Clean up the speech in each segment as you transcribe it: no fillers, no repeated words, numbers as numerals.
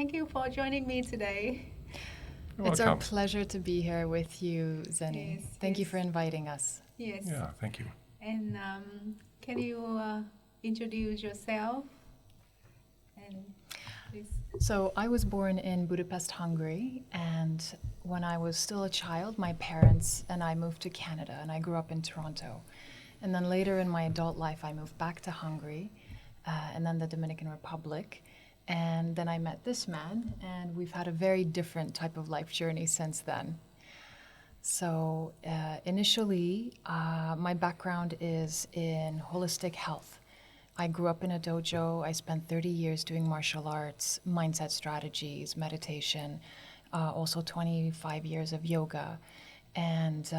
Thank you for joining me today. You're It's our welcome. pleasure to be here with you, Zenny. Yes, Thank you yes. for inviting us. Yes. Yeah, thank you. And can you introduce yourself? And please. So, I was born in Budapest, Hungary, and when I was still a child, my parents and I moved to Canada, and I grew up in Toronto. And then later in my adult life, I moved back to Hungary, and then the Dominican Republic. And then I met this man, and we've had a very different type of life journey since then. So, initially, my background is in holistic health. I grew up in a dojo. I spent 30 years doing martial arts, mindset strategies, meditation, also 25 years of yoga, and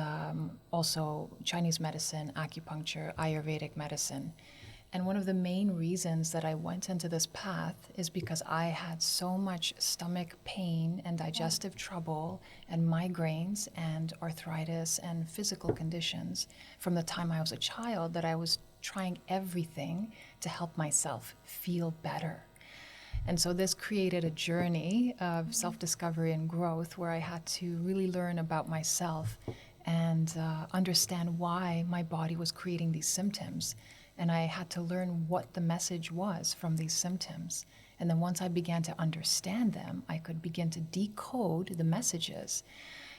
also Chinese medicine, acupuncture, Ayurvedic medicine. And one of the main reasons that I went into this path is because I had so much stomach pain and digestive trouble and migraines and arthritis and physical conditions from the time I was a child that I was trying everything to help myself feel better. And so this created a journey of self-discovery and growth where I had to really learn about myself and understand why my body was creating these symptoms. And I had to learn what the message was from these symptoms. And then once I began to understand them, I could begin to decode the messages.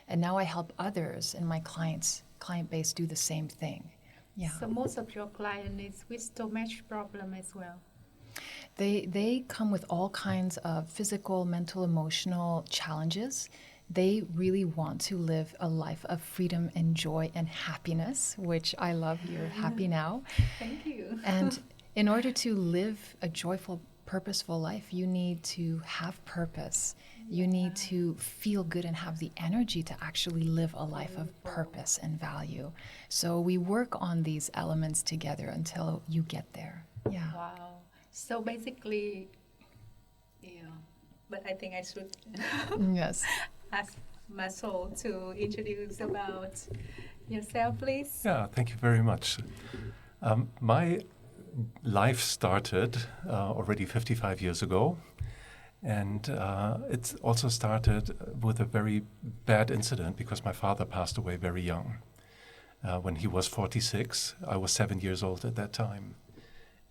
And now I help others in my client base do the same thing. Yeah. So most of your clients is with stomach problem as well. They come with all kinds of physical, mental, emotional challenges. They really want to live a life of freedom and joy and happiness, which I love. You're happy now. Thank you. And in order to live a joyful, purposeful life, you need to have purpose. You need to feel good and have the energy to actually live a life of purpose and value. So we work on these elements together until you get there. Yeah. Wow. So basically, yeah, but I think I should Yes. ask Marcel to introduce about yourself, please. Yeah, thank you very much. My life started already 55 years ago, and it also started with a very bad incident because my father passed away very young. When he was 46, I was 7 years old at that time.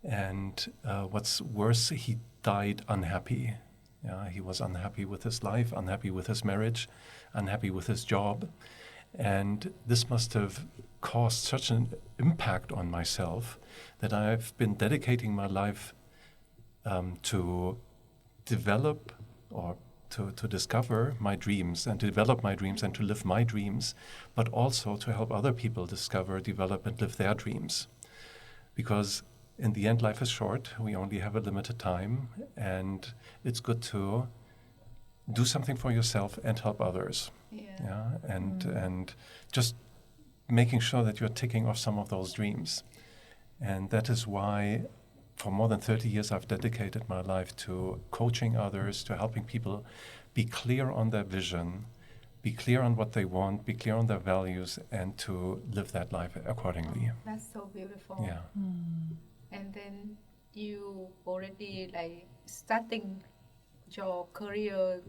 And what's worse, he died unhappy. He was unhappy with his life, unhappy with his marriage, unhappy with his job. And this must have caused such an impact on myself that I've been dedicating my life to develop or to discover my dreams and to develop my dreams and to live my dreams, but also to help other people discover, develop, and live their dreams. Because in the end, life is short. We only have a limited time, and it's good to do something for yourself and help others. Yeah. And just making sure that you're ticking off some of those dreams. And that is why for more than 30 years I've dedicated my life to coaching others, to helping people be clear on their vision, be clear on what they want, be clear on their values, and to live that life accordingly. That's so beautiful. Yeah. And then you already like starting your career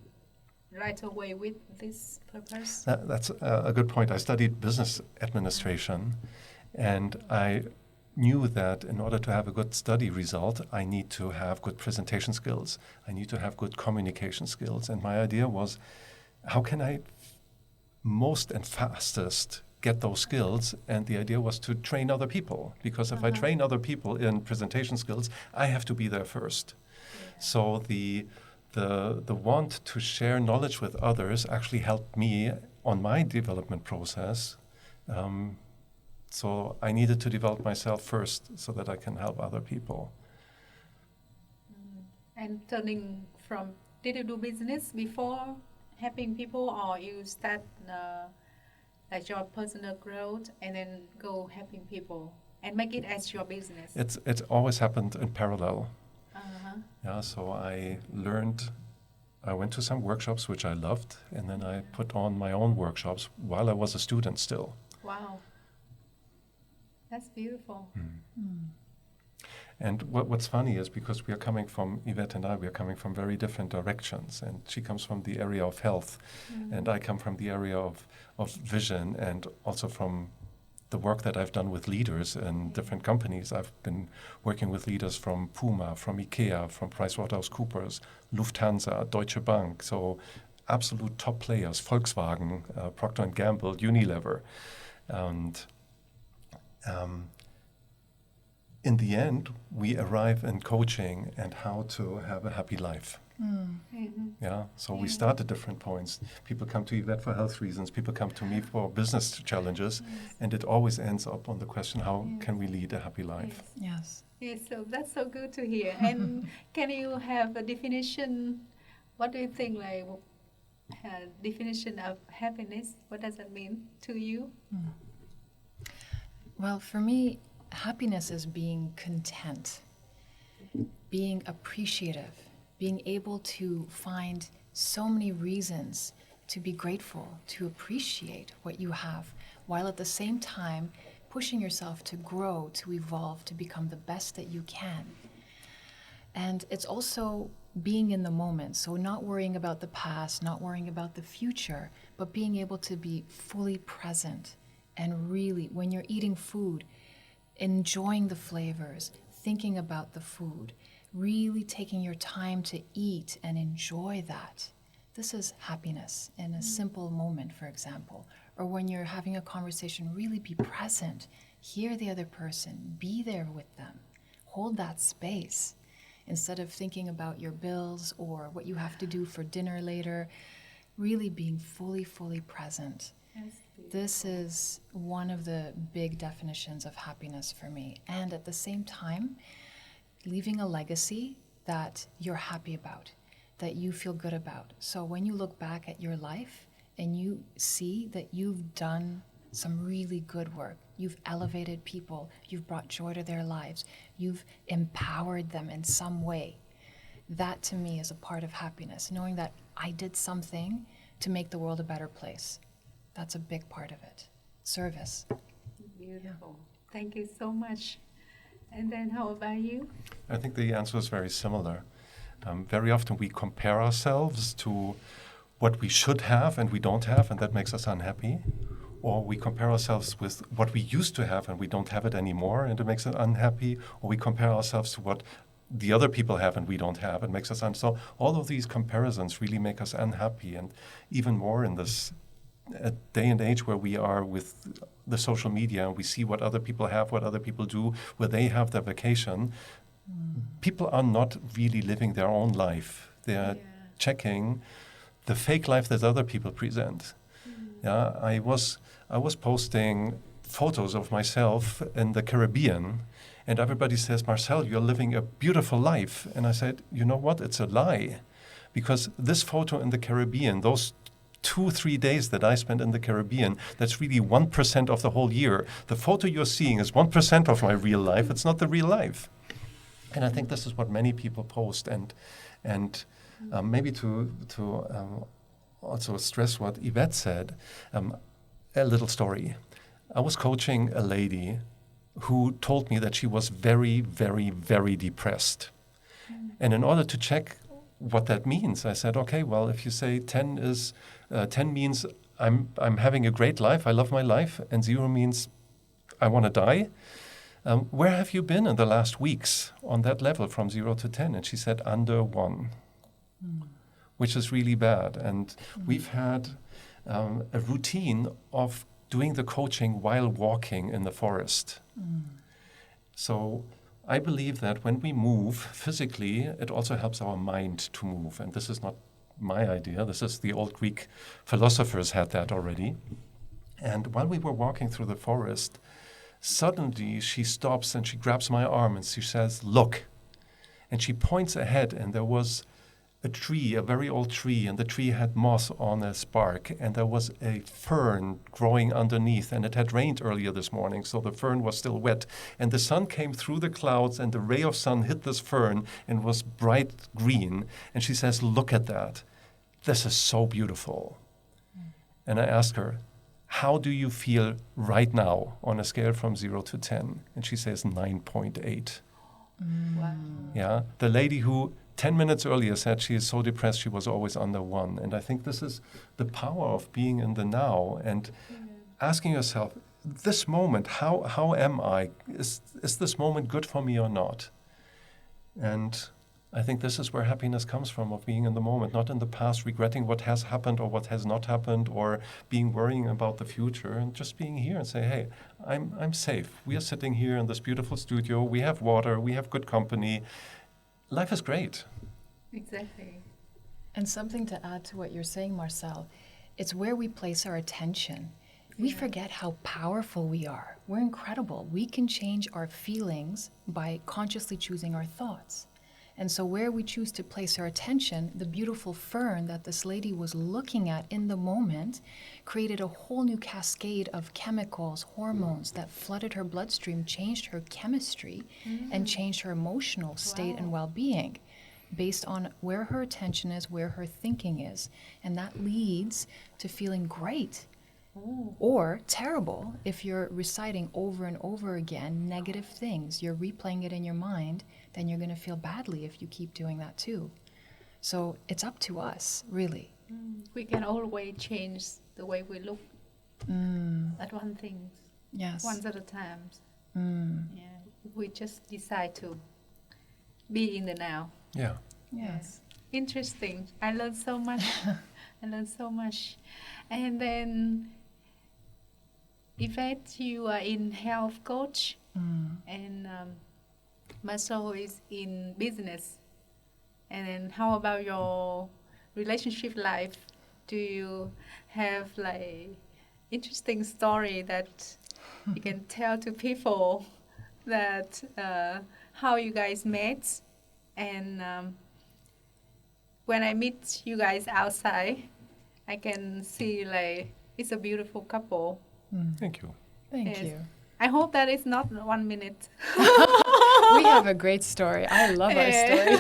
right away with this purpose. That's a good point. I studied business administration, and I knew that in order to have a good study result, I need to have good presentation skills. I need to have good communication skills. And my idea was, how can I most and fastest get those skills? And the idea was to train other people, because if I train other people in presentation skills, I have to be there first. So the want to share knowledge with others actually helped me on my development process. So I needed to develop myself first so that I can help other people. And turning from, did you do business before helping people, or you start like your personal growth and then go helping people and make it as your business? It's always happened in parallel. Uh-huh. Yeah, so I went to some workshops which I loved, and then I put on my own workshops while I was a student still. Wow. That's beautiful. And what's funny is because Yvette and I, we are coming from very different directions. And she comes from the area of health, and I come from the area of vision, and also from the work that I've done with leaders in different companies. I've been working with leaders from Puma, from IKEA, from PricewaterhouseCoopers, Lufthansa, Deutsche Bank, so absolute top players, Volkswagen, Procter & Gamble, Unilever. And in the end, we arrive in coaching and how to have a happy life. Yeah, so we start at different points. People come to Yvette for health reasons, people come to me for business challenges, and it always ends up on the question, how can we lead a happy life? Yes. Yes, so that's so good to hear. And can you have a definition? What do you think, like, definition of happiness? What does that mean to you? Well, for me, happiness is being content, being appreciative, being able to find so many reasons to be grateful, to appreciate what you have, while at the same time pushing yourself to grow, to evolve, to become the best that you can. And it's also being in the moment, so not worrying about the past, not worrying about the future, but being able to be fully present and really, when you're eating food, enjoying the flavors, thinking about the food, really taking your time to eat and enjoy that. This is happiness in a simple moment, for example. Or when you're having a conversation, really be present, hear the other person, be there with them, hold that space. Instead of thinking about your bills or what you have to do for dinner later, really being fully present. This is one of the big definitions of happiness for me. And at the same time, leaving a legacy that you're happy about, that you feel good about. So when you look back at your life and you see that you've done some really good work, you've elevated people, you've brought joy to their lives, you've empowered them in some way, that to me is a part of happiness, knowing that I did something to make the world a better place. That's a big part of it. Service. Beautiful. Thank you so much. And then how about you? I think the answer is very similar. Very often we compare ourselves to what we should have and we don't have, and that makes us unhappy. Or we compare ourselves with what we used to have and we don't have it anymore, and it makes us unhappy. Or we compare ourselves to what the other people have and we don't have, and makes us unhappy. So all of these comparisons really make us unhappy, and even more in this day and age where we are with the social media, and we see what other people have, what other people do, where they have their vacation. People are not really living their own life. They are checking the fake life that other people present. Yeah, I was posting photos of myself in the Caribbean, and everybody says, Marcel, you're living a beautiful life. And I said, you know what? It's a lie. Because this photo in the Caribbean, those 2-3 days that I spent in the Caribbean, that's really 1% of the whole year. The photo you're seeing is 1% of my real life. It's not the real life. And I think this is what many people post. And maybe to also stress what Yvette said, a little story. I was coaching a lady who told me that she was very, very, very depressed. And in order to check what that means, I said, okay, well, if you say 10 means I'm having a great life, I love my life, and 0 means I want to die. Where have you been in the last weeks on that level from 0 to 10? And she said under 1, which is really bad. And we've had a routine of doing the coaching while walking in the forest. So I believe that when we move physically, it also helps our mind to move. And this is not my idea. This is the old Greek philosophers had that already. And while we were walking through the forest, suddenly she stops and she grabs my arm and she says, look. And she points ahead, and there was a tree, a very old tree, and the tree had moss on its bark, and there was a fern growing underneath, and it had rained earlier this morning, so the fern was still wet. And the sun came through the clouds, and the ray of sun hit this fern and was bright green. And she says, look at that. This is so beautiful. And I asked her, how do you feel right now on a scale from 0 to 10? And she says 9.8. Wow. Yeah, the lady who 10 minutes earlier said she is so depressed she was always under one. And I think this is the power of being in the now and asking yourself, this moment, how am I? Is this moment good for me or not? And I think this is where happiness comes from, of being in the moment, not in the past, regretting what has happened or what has not happened, or being worrying about the future, and just being here and say, hey, I'm safe. We are sitting here in this beautiful studio. We have water. We have good company. Life is great. Exactly. And something to add to what you're saying, Marcel, it's where we place our attention. We forget how powerful we are. We're incredible. We can change our feelings by consciously choosing our thoughts. And so where we choose to place our attention, the beautiful fern that this lady was looking at in the moment created a whole new cascade of chemicals, hormones that flooded her bloodstream, changed her chemistry, and changed her emotional state and well-being based on where her attention is, where her thinking is. And that leads to feeling great. Or terrible if you're reciting over and over again negative things. You're replaying it in your mind, then you're going to feel badly if you keep doing that too. So it's up to us, really. We can always change the way we look at one thing, Yes. once at a time. Yeah, if we just decide to be in the now. Yeah. Yes. Interesting. I learned so much. I learned so much. And then, Yvette, you are in health coach, and Marcel is in business. And then, how about your relationship life? Do you have like interesting story that you can tell to people that how you guys met? And when I meet you guys outside, I can see like it's a beautiful couple. Thank you. Thank Yes. you. I hope that it's not 1 minute. We have a great story. I love our story.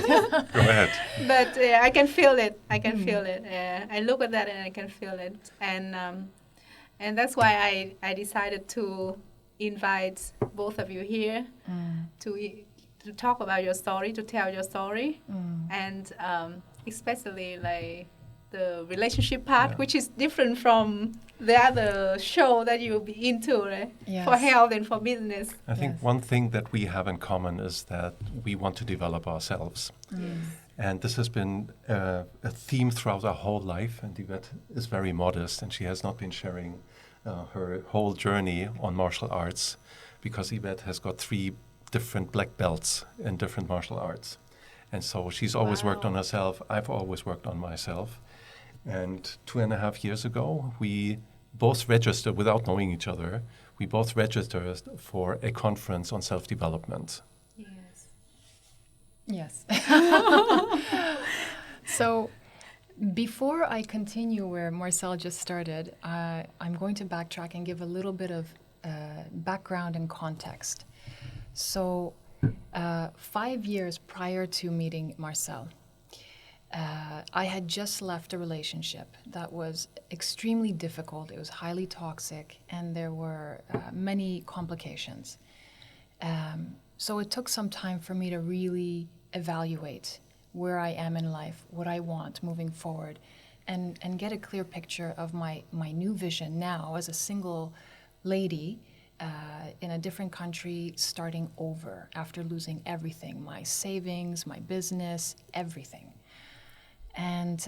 Go ahead. But I can feel it. I can feel it. I look at that and I can feel it. And that's why I decided to invite both of you here to talk about your story, to tell your story, and especially like the relationship part, which is different from the other show that you'll be into, right? Yes. For health and for business. I think Yes. one thing that we have in common is that we want to develop ourselves. And this has been a theme throughout our whole life. And Yvette is very modest, and she has not been sharing her whole journey on martial arts, because Yvette has got 3 different black belts in different martial arts. And so she's always worked on herself. I've always worked on myself. And 2.5 years ago, we both registered, without knowing each other, we both registered for a conference on self-development. Yes. Yes. So before I continue where Marcel just started, I'm going to backtrack and give a little bit of background and context. So 5 years prior to meeting Marcel, I had just left a relationship that was extremely difficult. It was highly toxic, and there were many complications. So it took some time for me to really evaluate where I am in life, what I want moving forward, and get a clear picture of my new vision now as a single lady in a different country, starting over after losing everything, my savings, my business, everything. And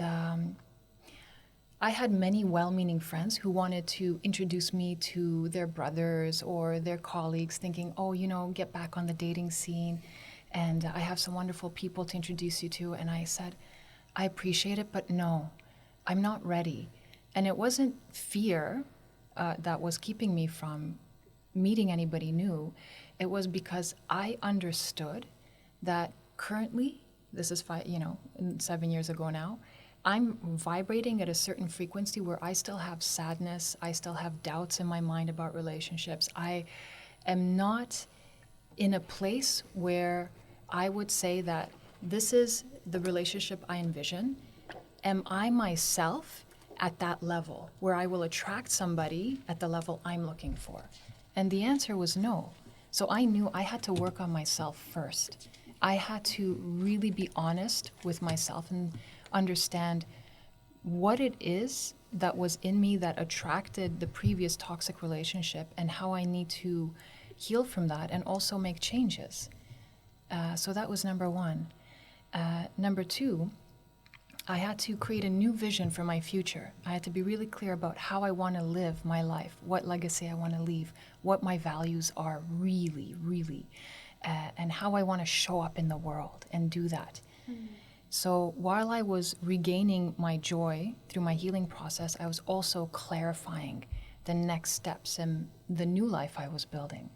I had many well-meaning friends who wanted to introduce me to their brothers or their colleagues, thinking, oh, get back on the dating scene, and I have some wonderful people to introduce you to. And I said, I appreciate it, but no, I'm not ready. And it wasn't fear that was keeping me from meeting anybody new. It was because I understood that currently, this is 7 years ago now, I'm vibrating at a certain frequency where I still have sadness, I still have doubts in my mind about relationships. I am not in a place where I would say that this is the relationship I envision. Am I myself at that level where I will attract somebody at the level I'm looking for? And the answer was no. So I knew I had to work on myself first. I had to really be honest with myself and understand what it is that was in me that attracted the previous toxic relationship and how I need to heal from that and also make changes. So that was number one. Number two, I had to create a new vision for my future. I had to be really clear about how I want to live my life, what legacy I want to leave, what my values are really, really, and how I want to show up in the world and do that. So while I was regaining my joy through my healing process, I was also clarifying the next steps and the new life I was building.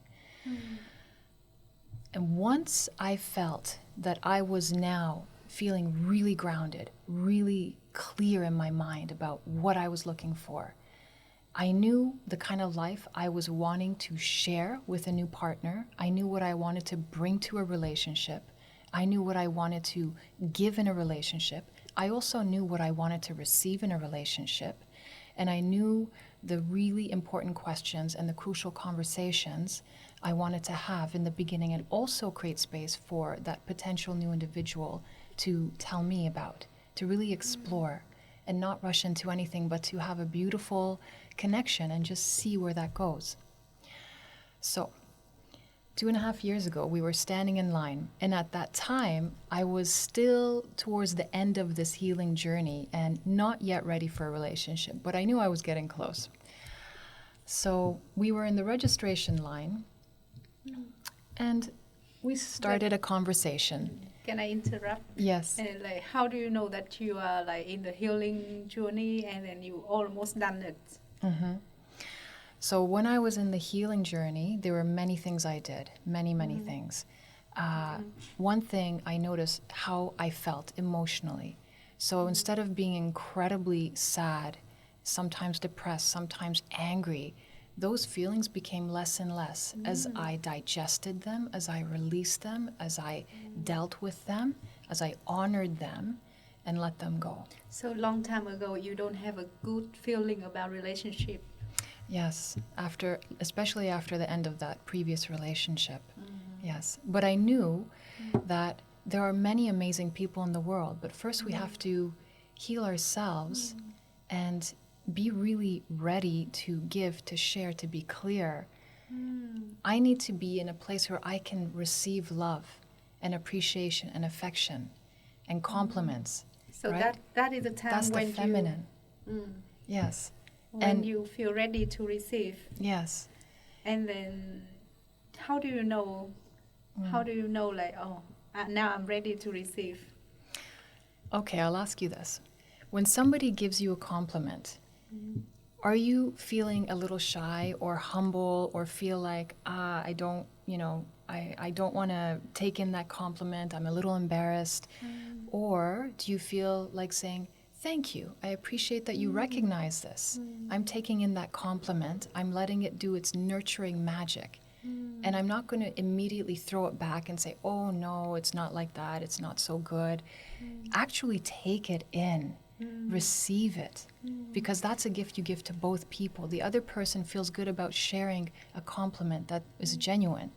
And once I felt that I was now feeling really grounded, really clear in my mind about what I was looking for, I knew the kind of life I was wanting to share with a new partner. I knew what I wanted to bring to a relationship. I knew what I wanted to give in a relationship. I also knew what I wanted to receive in a relationship. And I knew the really important questions and the crucial conversations I wanted to have in the beginning and also create space for that potential new individual to tell me about, to really explore and not rush into anything, but to have a beautiful connection and just see where that goes. So 2.5 years ago, we were standing in line. And at that time, I was still towards the end of this healing journey and not yet ready for a relationship, but I knew I was getting close. So we were in the registration line and we started a conversation. Can I interrupt? Yes. And like, how do you know that you are like in the healing journey and then you almost done it? So when I was in the healing journey, there were many things I did, many things. One thing I noticed how I felt emotionally. So instead of being incredibly sad, sometimes depressed, sometimes angry, those feelings became less and less as I digested them, as I released them, as I dealt with them, as I honored them and let them go. So long time ago, you don't have a good feeling about relationship. Yes, especially after the end of that previous relationship. Yes, but I knew that there are many amazing people in the world, but first we have to heal ourselves and be really ready to give, to share, to be clear. I need to be in a place where I can receive love and appreciation and affection and compliments. So right? that is the time That's when the feminine. Yes. When you feel ready to receive. Yes. And then how do you know like, now I'm ready to receive? Okay, I'll ask you this. When somebody gives you a compliment, are you feeling a little shy or humble or feel like, I don't want to take in that compliment, I'm a little embarrassed? Or do you feel like saying, thank you, I appreciate that you recognize this. I'm taking in that compliment, I'm letting it do its nurturing magic. And I'm not going to immediately throw it back and say, oh no, it's not like that, it's not so good. Actually take it in. Receive it, because that's a gift you give to both people. The other person feels good about sharing a compliment that is genuine,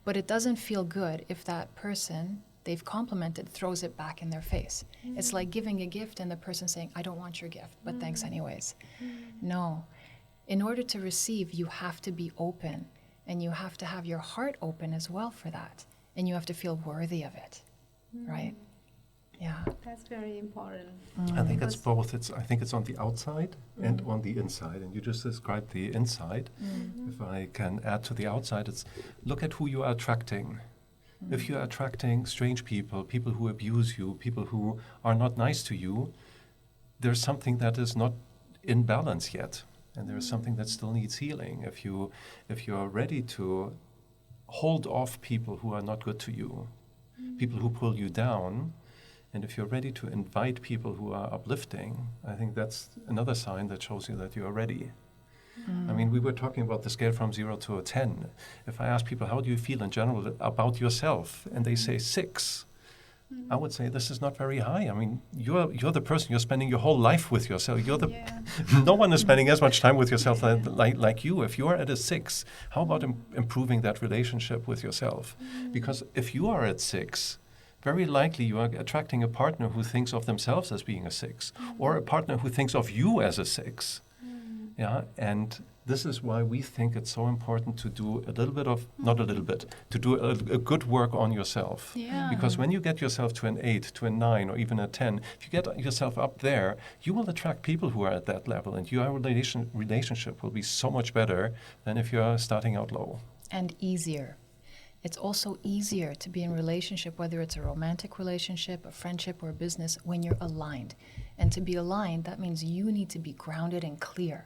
but it doesn't feel good if that person they've complimented throws it back in their face. It's like giving a gift and the person saying, I don't want your gift, but thanks anyways. No. In order to receive, you have to be open, and you have to have your heart open as well for that, and you have to feel worthy of it, right? Yeah. That's very important. I think it's both. I think it's on the outside and on the inside. And you just described the inside. If I can add to the outside, it's look at who you are attracting. If you are attracting strange people, people who abuse you, people who are not nice to you, there's something that is not in balance yet. And there is something that still needs healing. If you are ready to hold off people who are not good to you, people who pull you down, and if you're ready to invite people who are uplifting, I think that's another sign that shows you that you are ready. I mean, we were talking about the scale from 0 to 10. If I ask people, how do you feel in general about yourself? And they say 6. I would say this is not very high. I mean, you're the person, you're spending your whole life with yourself. No one is spending as much time with yourself like you. If you are at a 6, how about improving that relationship with yourself? Because if you are at 6, very likely you are attracting a partner who thinks of themselves as being a 6, or a partner who thinks of you as a 6. Yeah, and this is why we think it's so important to do a little bit of, not a little bit, to do a good work on yourself. Yeah. Because when you get yourself to an 8, to a 9, or even a 10, if you get yourself up there, you will attract people who are at that level, and your relationship will be so much better than if you are starting out low. And easier. It's also easier to be in relationship, whether it's a romantic relationship, a friendship, or a business, when you're aligned. And to be aligned, that means you need to be grounded and clear.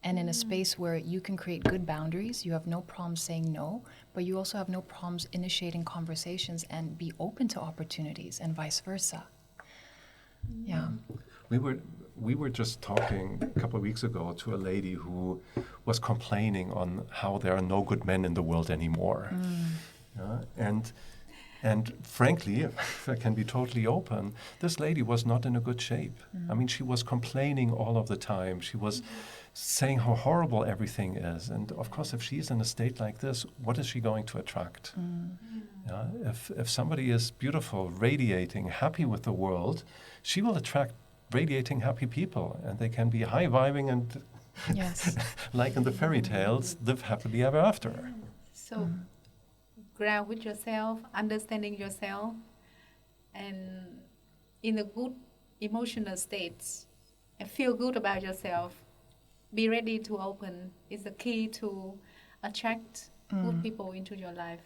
And in a space where you can create good boundaries, you have no problem saying no, but you also have no problems initiating conversations and be open to opportunities and vice versa. Yeah. We were just talking a couple of weeks ago to a lady who was complaining on how there are no good men in the world anymore. And frankly, if I can be totally open, this lady was not in a good shape. I mean, she was complaining all of the time. She was saying how horrible everything is. And of course, if she's in a state like this, what is she going to attract? If somebody is beautiful, radiating, happy with the world, she will attract radiating, happy people. And they can be high-vibing and, Yes. like in the fairy tales, live happily ever after. So ground with yourself, understanding yourself, and in a good emotional state, and feel good about yourself. Be ready to open is the key to attract good people into your life.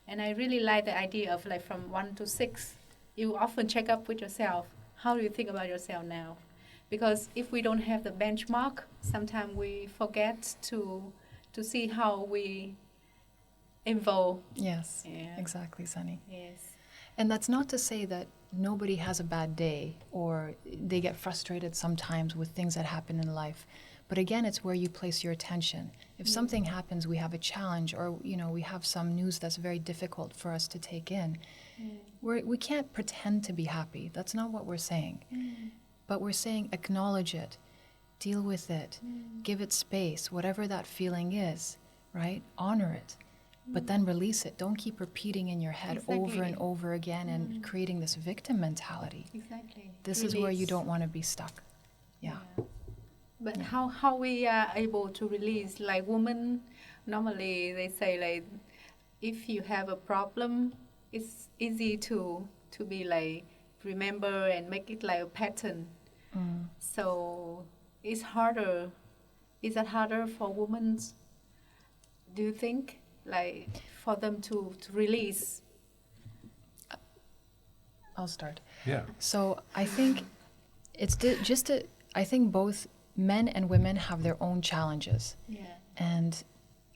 And I really like the idea of like from 1 to 6. You often check up with yourself. How do you think about yourself now? Because if we don't have the benchmark, sometimes we forget to see how we evolve. Yes, Yeah. exactly, Sunny. Yes. And that's not to say that nobody has a bad day or they get frustrated sometimes with things that happen in life. But again, it's where you place your attention. If something happens, we have a challenge, or we have some news that's very difficult for us to take in. We can't pretend to be happy. That's not what we're saying. But we're saying acknowledge it, deal with it, give it space, whatever that feeling is, right? Honor it. But then release it. Don't keep repeating in your head over and over again and creating this victim mentality. Exactly. This is where you don't want to be stuck. Yeah. But how we are able to release, like women, normally they say like, if you have a problem, it's easy to be like, remember and make it like a pattern. So it's harder. Is that harder for women? Do you think? Like for them to release? I'll start. Yeah. So I think it's I think both men and women have their own challenges. Yeah. And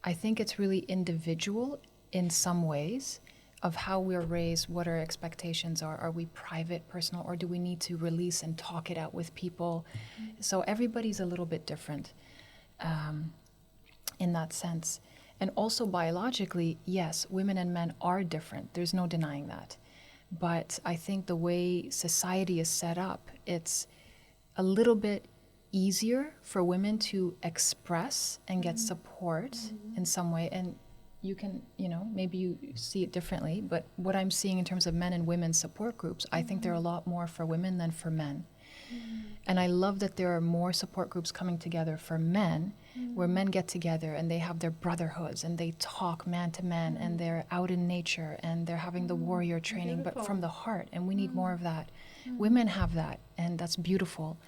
I think it's really individual in some ways of how we're raised, what our expectations are. Are we private, personal, or do we need to release and talk it out with people? So everybody's a little bit different in that sense. And also biologically, yes, women and men are different. There's no denying that. But I think the way society is set up, it's a little bit easier for women to express and get support in some way. And you can, maybe you see it differently, but what I'm seeing in terms of men and women's support groups, I think there are a lot more for women than for men. And I love that there are more support groups coming together for men, where men get together and they have their brotherhoods and they talk man to man and they're out in nature and they're having the warrior training, but from the heart. And we need more of that. Women have that, and that's beautiful.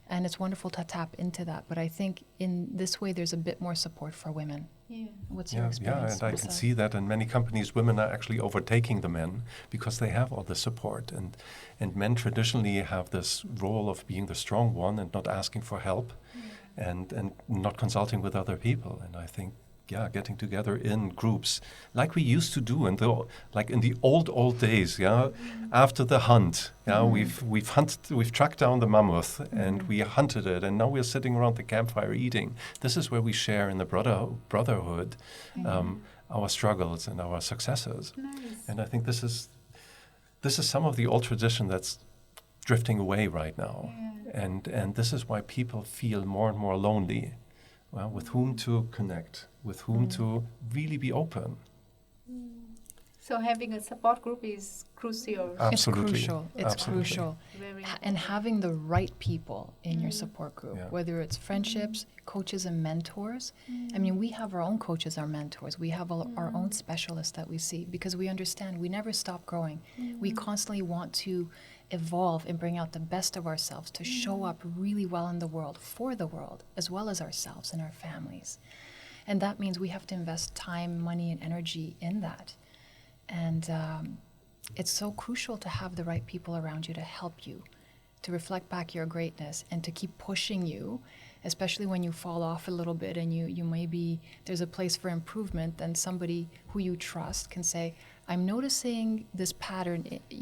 And it's wonderful to tap into that. But I think in this way, there's a bit more support for women. Yeah. What's your experience? Yeah, and I can Marcel? see that in many companies, women are actually overtaking the men because they have all the support. And men traditionally have this role of being the strong one and not asking for help and not consulting with other people. And I think, getting together in groups like we used to do in the old days, after the hunt, we've tracked down the mammoth and we hunted it, and now we're sitting around the campfire eating. This is where we share in the brotherhood our struggles and our successes. Nice. And I think this this is some of the old tradition that's drifting away right now. Yeah. And this is why people feel more and more lonely. Well, with whom to connect, with whom to really be open. So having a support group is crucial. Absolutely. It's crucial. It's Absolutely. crucial. Very And having the right people in your support group, Yeah. whether it's friendships, coaches, and mentors. I mean, we have our own coaches, our mentors. We have our own specialists that we see because we understand we never stop growing. We constantly want to evolve and bring out the best of ourselves to show up really well in the world, for the world, as well as ourselves and our families. And that means we have to invest time, money, and energy in that. And it's so crucial to have the right people around you to help you, to reflect back your greatness and to keep pushing you, especially when you fall off a little bit and you maybe there's a place for improvement. Then somebody who you trust can say, I'm noticing this pattern,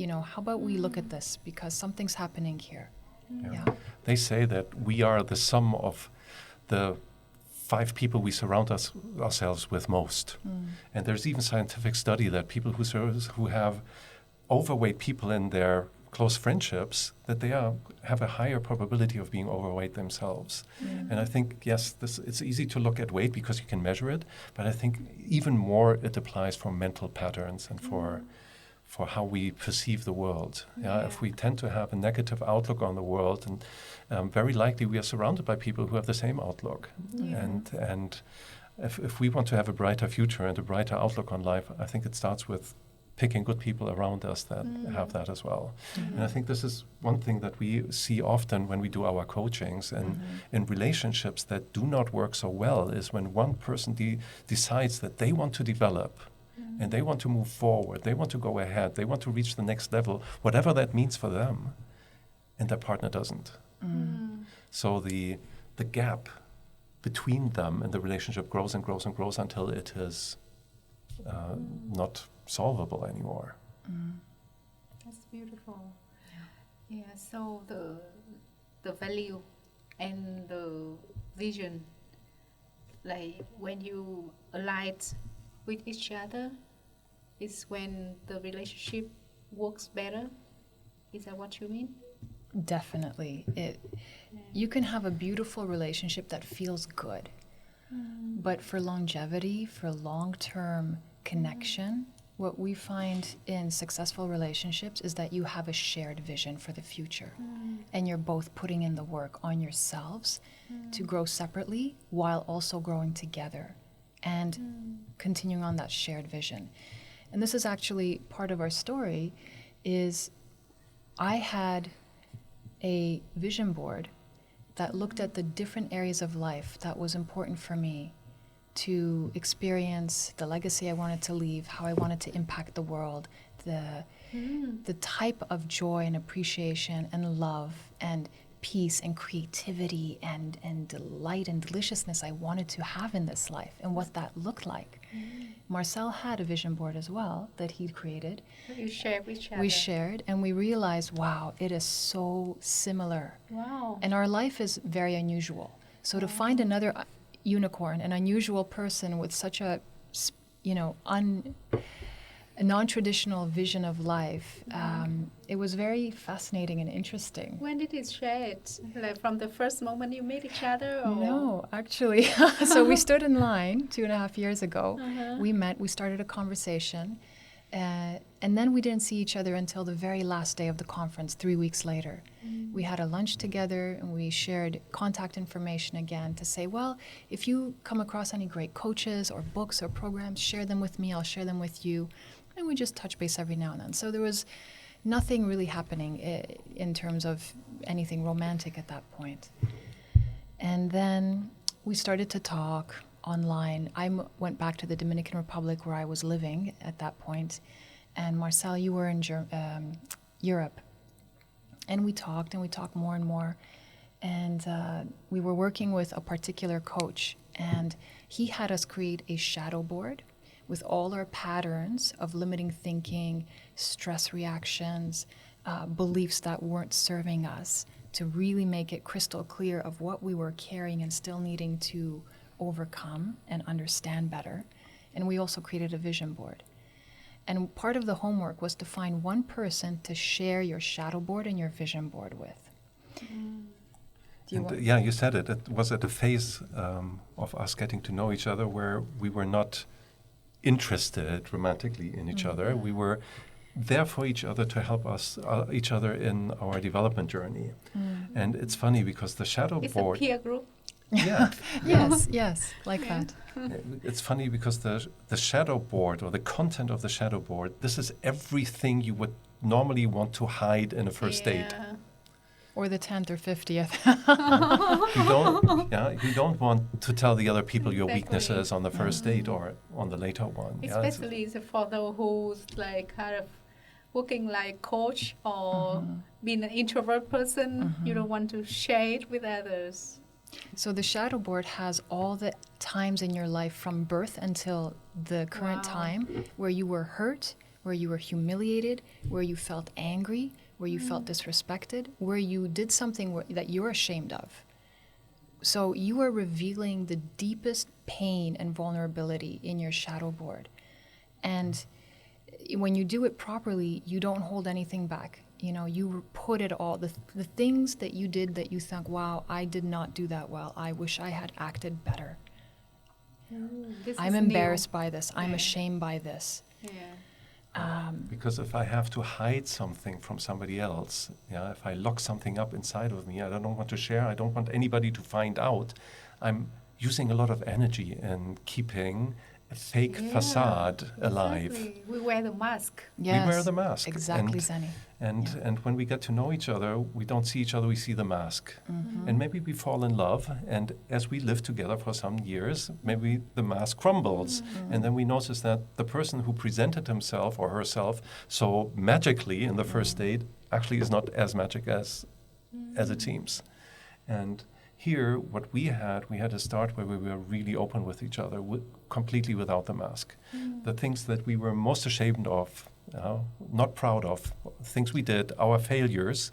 how about we look at this because something's happening here. Yeah. They say that we are the sum of the 5 people we surround ourselves with most. And there's even scientific study that people who have overweight people in their close friendships, that they have a higher probability of being overweight themselves. And I think, yes, it's easy to look at weight because you can measure it, but I think even more it applies for mental patterns and for how we perceive the world. If we tend to have a negative outlook on the world, and very likely we are surrounded by people who have the same outlook. And if we want to have a brighter future and a brighter outlook on life, I think it starts with picking good people around us that have that as well. And I think this is one thing that we see often when we do our coachings and in relationships that do not work so well is when one person decides that they want to develop and they want to move forward, they want to go ahead, they want to reach the next level, whatever that means for them, and their partner doesn't. So the gap between them and the relationship grows and grows and grows until it is not solvable anymore. That's beautiful. Yeah. So the value and the vision, like when you align with each other, is when the relationship works better. Is that what you mean? Definitely. You can have a beautiful relationship that feels good, but for longevity, for long-term connection, what we find in successful relationships is that you have a shared vision for the future, and you're both putting in the work on yourselves to grow separately while also growing together and continuing on that shared vision. And this is actually part of our story. Is I had a vision board that looked at the different areas of life that was important for me to experience, the legacy I wanted to leave, how I wanted to impact the world, the type of joy and appreciation and love and peace and creativity and delight and deliciousness I wanted to have in this life and what that looked like. Marcel had a vision board as well that he'd created. You share with each other. We shared and we realized, wow, it is so similar. Wow. And our life is very unusual. So to find another unicorn, an unusual person with such a non-traditional vision of life, it was very fascinating and interesting. When did it share it? Like from the first moment you met each other? Or? No, actually. So we stood in line 2.5 years ago. We met, we started a conversation, and then we didn't see each other until the very last day of the conference, 3 weeks later. We had a lunch together and we shared contact information again to say, well, if you come across any great coaches or books or programs, share them with me, I'll share them with you. And we just touch base every now and then. So there was nothing really happening in terms of anything romantic at that point. And then we started to talk online. I went back to the Dominican Republic where I was living at that point. And Marcel, you were in Europe. And we talked more and more. And we were working with a particular coach. And he had us create a shadow board with all our patterns of limiting thinking, stress reactions, beliefs that weren't serving us, to really make it crystal clear of what we were carrying and still needing to overcome and understand better. And we also created a vision board. And part of the homework was to find one person to share your shadow board and your vision board with. Do you want? Yeah, you said it. It was at a phase of us getting to know each other where we were not interested romantically in each other. We were there for each other to help us each other in our development journey. And it's funny because the shadow It's board. a peer group. Yeah, Yes, like Yeah. that. it's funny because the shadow board or the content of the shadow board. This is everything you would normally want to hide in a first date. Yeah. Or the 10th or 50th. You don't want to tell the other people your Exactly. weaknesses on the first date or on the later one. Yeah, it's- Especially for those who's like kind of working like coach or being an introvert person, you don't want to share it with others. So the shadow board has all the times in your life from birth until the current Wow. time where you were hurt, where you were humiliated, where you felt angry, where you felt disrespected, where you did something that you're ashamed of. So you are revealing the deepest pain and vulnerability in your shadow board. And when you do it properly, you don't hold anything back. You know, you put it all, the things that you did that you think, wow, I did not do that well. I wish I had acted better. This I'm is embarrassed by this. I'm Yeah. ashamed by this. new. Yeah. Because if I have to hide something from somebody else, if I lock something up inside of me, I don't want to share, I don't want anybody to find out, I'm using a lot of energy in keeping a fake Yeah, facade alive. Exactly. We wear the mask. Yes, We wear the mask. Exactly, Zenny. And when we get to know each other, we don't see each other, we see the mask. And maybe we fall in love, and as we live together for some years, maybe the mask crumbles. And then we notice that the person who presented himself or herself so magically in the first date actually is not as magic as it seems. And here, what we had a start where we were really open with each other, completely without the mask. The things that we were most ashamed of, not proud of, things we did, our failures,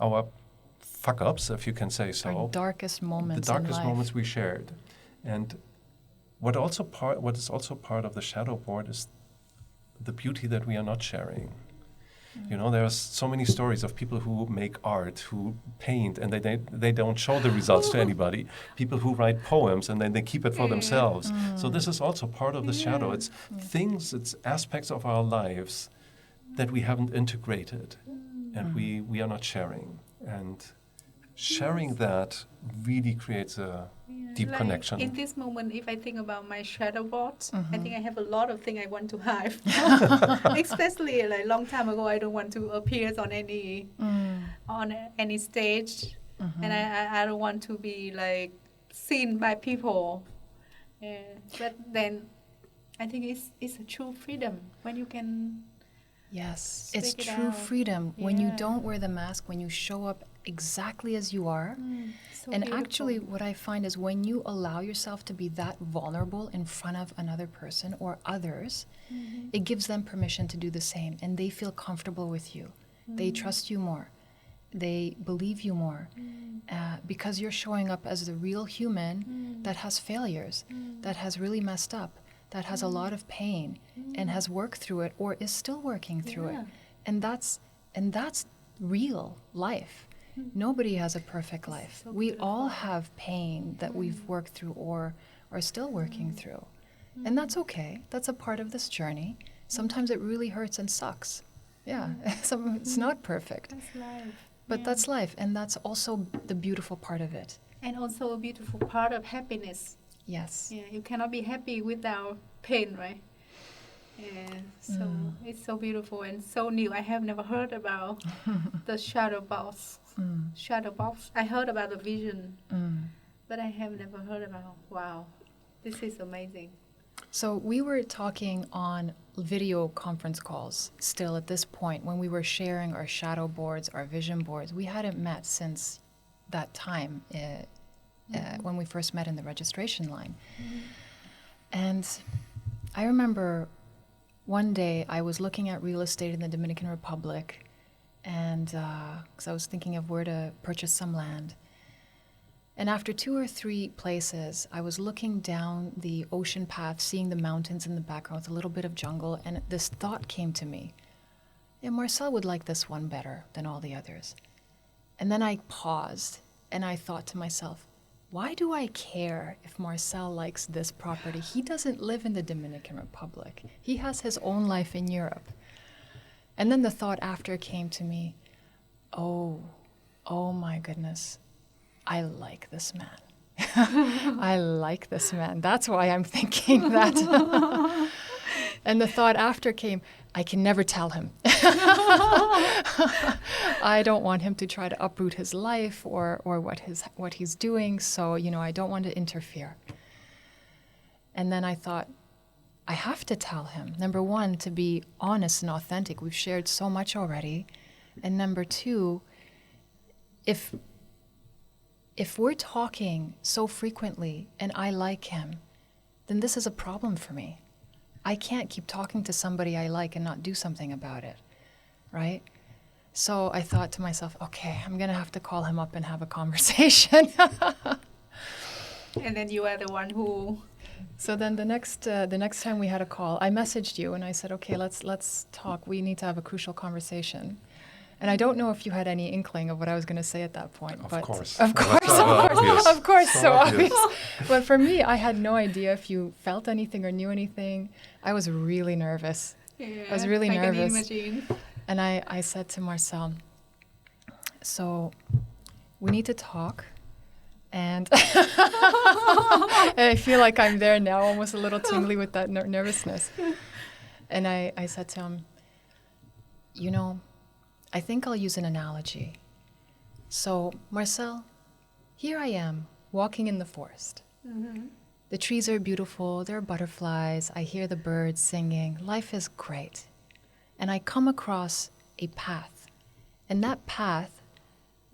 our fuck-ups, if you can say so. Our darkest moments The darkest in life. moments we shared. And what is also part of the shadow board is the beauty that we are not sharing. You know, there are so many stories of people who make art, who paint, and they don't show the results to anybody. People who write poems, and then they keep it for themselves. So this is also part of the shadow. It's it's aspects of our lives that we haven't integrated, and we are not sharing. And sharing that really creates a deep Like, connection. In this moment, if I think about my shadow board, I think I have a lot of things I want to hide. Especially like long time ago, I don't want to appear on any stage, and I don't want to be like seen by people. But then, I think it's a true freedom when you can. Yes, it's Speak it true out. freedom when you Yeah. don't wear the mask, when you show up exactly as you are. So And beautiful. actually, what I find is when you allow yourself to be that vulnerable in front of another person or others, it gives them permission to do the same, and they feel comfortable with you. They trust you more. They believe you more because you're showing up as the real human that has failures, that has really messed up, that has a lot of pain and has worked through it or is still working through Yeah. it. And that's real life. Nobody has a perfect life. so We all beautiful. have pain that we've worked through or are still working through. And that's okay. That's a part of this journey. Sometimes it really hurts and sucks. Yeah, it's not perfect. That's life. But Yeah. that's life, and that's also the beautiful part of it. And also a beautiful part of happiness. Yes. Yeah, you cannot be happy without pain, right? Yeah, so it's so beautiful and so new. I have never heard about the shadow box. Shadow box. I heard about the vision, but I have never heard about. Wow, this is amazing. So we were talking on video conference calls still at this point when we were sharing our shadow boards, our vision boards. We hadn't met since that time when we first met in the registration line. And I remember one day I was looking at real estate in the Dominican Republic, and because I was thinking of where to purchase some land. And after 2 or 3 places, I was looking down the ocean path, seeing the mountains in the background with a little bit of jungle, and this thought came to me. Yeah, Marcel would like this one better than all the others. And then I paused and I thought to myself, why do I care if Marcel likes this property? He doesn't live in the Dominican Republic. He has his own life in Europe. And then the thought after came to me, oh my goodness, I like this man. I like this man. That's why I'm thinking that. And the thought after came, I can never tell him. I don't want him to try to uproot his life or what he's doing, so I don't want to interfere. And then I thought, I have to tell him. Number one, to be honest and authentic. We've shared so much already. And number two, if we're talking so frequently and I like him, then this is a problem for me. I can't keep talking to somebody I like and not do something about it, right? So I thought to myself, okay, I'm going to have to call him up and have a conversation. And then you are the one who... So then the next time we had a call, I messaged you and I said, okay, let's talk. We need to have a crucial conversation. And I don't know if you had any inkling of what I was going to say at that point. Of but course. Of course. Of course, so obvious. But for me, I had no idea if you felt anything or knew anything. I was really nervous. Yeah, I was really nervous. I can imagine. And I said to Marcel, so we need to talk. And, and I feel like I'm there now, almost a little tingly with that nervousness. And I said to him, I think I'll use an analogy. So, Marcel, here I am, walking in the forest. Mm-hmm. The trees are beautiful, there are butterflies, I hear the birds singing, life is great. And I come across a path, and that path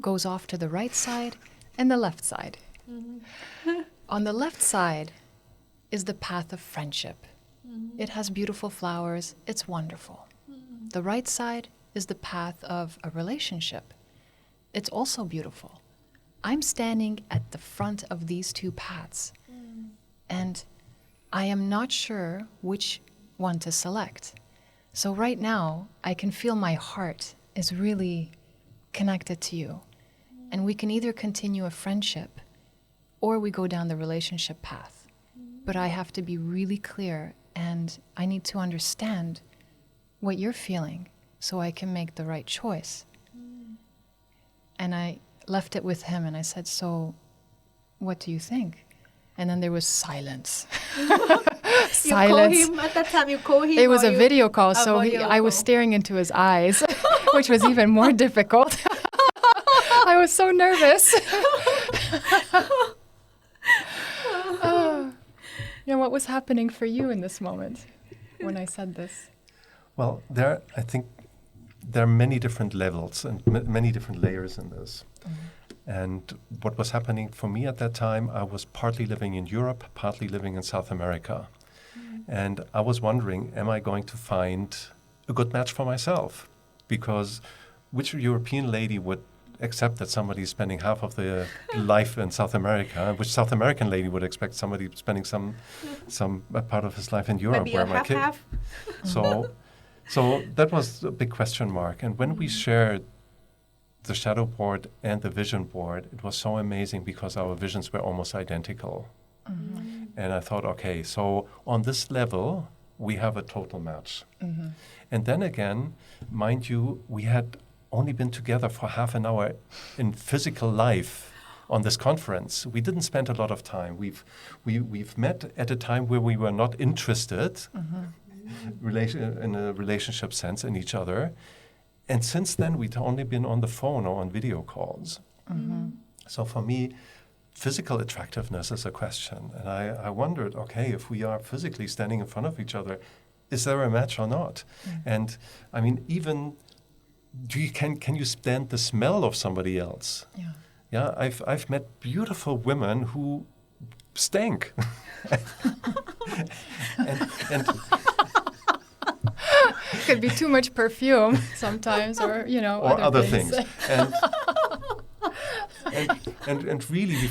goes off to the right side and the left side. Mm-hmm. On the left side is the path of friendship. Mm-hmm. It has beautiful flowers, it's wonderful. Mm-hmm. The right side is the path of a relationship. It's also beautiful. I'm standing at the front of these 2 paths, and I am not sure which one to select. So right now, I can feel my heart is really connected to you, and we can either continue a friendship or we go down the relationship path. But I have to be really clear, and I need to understand what you're feeling so I can make the right choice. And I left it with him and I said, so what do you think? And then there was silence. Silence. You call him, at that time you call him? It was a video call, so I was call. staring into his eyes, which was even more difficult. I was so nervous. What was happening for you in this moment when I said this? Well, I think there are many different levels and many different layers in this. Mm-hmm. And what was happening for me at that time, I was partly living in Europe, partly living in South America. Mm-hmm. And I was wondering, am I going to find a good match for myself? Because which European lady would accept that somebody is spending half of their life in South America? Which South American lady would expect somebody spending some part of his life in Europe? Maybe a half. So that was a big question mark. And when we shared the shadow board and the vision board, it was so amazing because our visions were almost identical. Mm-hmm. And I thought, okay, so on this level, we have a total match. Mm-hmm. And then again, mind you, we had only been together for half an hour in physical life on this conference. We didn't spend a lot of time. We've met at a time where we were not interested in a relationship sense in each other. And since then, we'd only been on the phone or on video calls. Mm-hmm. So for me, physical attractiveness is a question. And I wondered, okay, if we are physically standing in front of each other, is there a match or not? Mm-hmm. And I mean, even can you stand the smell of somebody else? Yeah. Yeah, I've met beautiful women who stank. and could be too much perfume sometimes, or or other things. And and really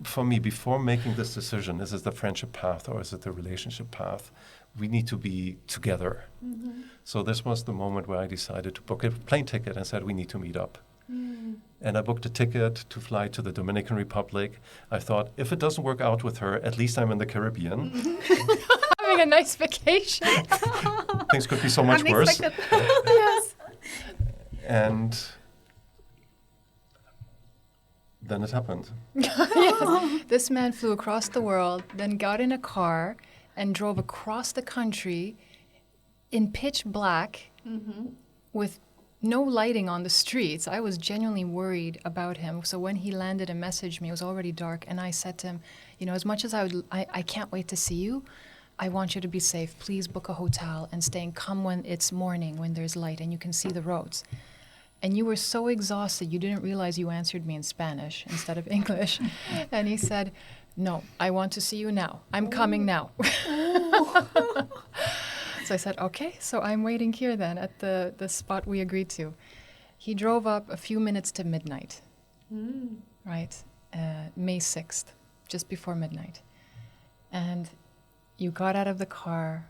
for me, before making this decision, is it the friendship path or is it the relationship path? We need to be together. Mm-hmm. So this was the moment where I decided to book a plane ticket and said, we need to meet up. And I booked a ticket to fly to the Dominican Republic. I thought, if it doesn't work out with her, at least I'm in the Caribbean. Having a nice vacation. Things could be so much worse. Yes. And then it happened. Yes. This man flew across the world, then got in a car and drove across the country in pitch black with no lighting on the streets. I was genuinely worried about him. So when he landed and messaged me, it was already dark. And I said to him, you know, as much as I can't wait to see you, I want you to be safe. Please book a hotel and stay and come when it's morning, when there's light and you can see the roads. And you were so exhausted, you didn't realize you answered me in Spanish instead of English. And he said, no, I want to see you now. I'm coming now. So I said, okay, so I'm waiting here then at the spot we agreed to. He drove up a few minutes to midnight, right? May 6th, just before midnight. And you got out of the car.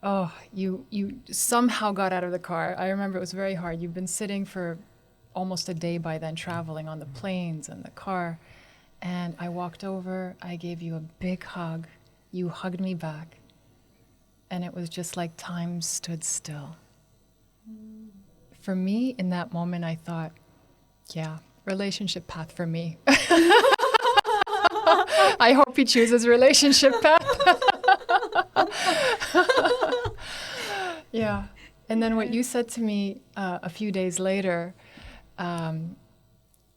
Oh, you somehow got out of the car. I remember it was very hard. You've been sitting for almost a day by then, traveling on the planes and the car. And I walked over, I gave you a big hug. You hugged me back. And it was just like time stood still. For me, in that moment, I thought, yeah, relationship path for me. I hope he chooses relationship path. Yeah. And then what you said to me a few days later,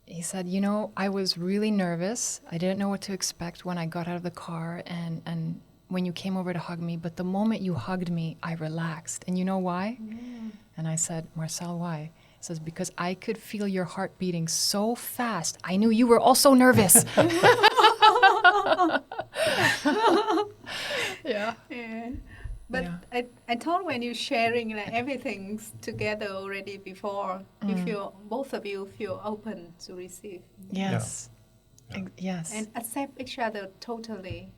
he said, you know, I was really nervous. I didn't know what to expect when I got out of the car and when you came over to hug me. But the moment you hugged me, I relaxed. And you know why? And I said, Marcel, why? He says, because I could feel your heart beating so fast. I knew you were also nervous. Yeah. Yeah. But Yeah. I thought when you sharing like everything's together already before, you feel both of you feel open to receive Yes. Yeah. Yes. and accept each other totally.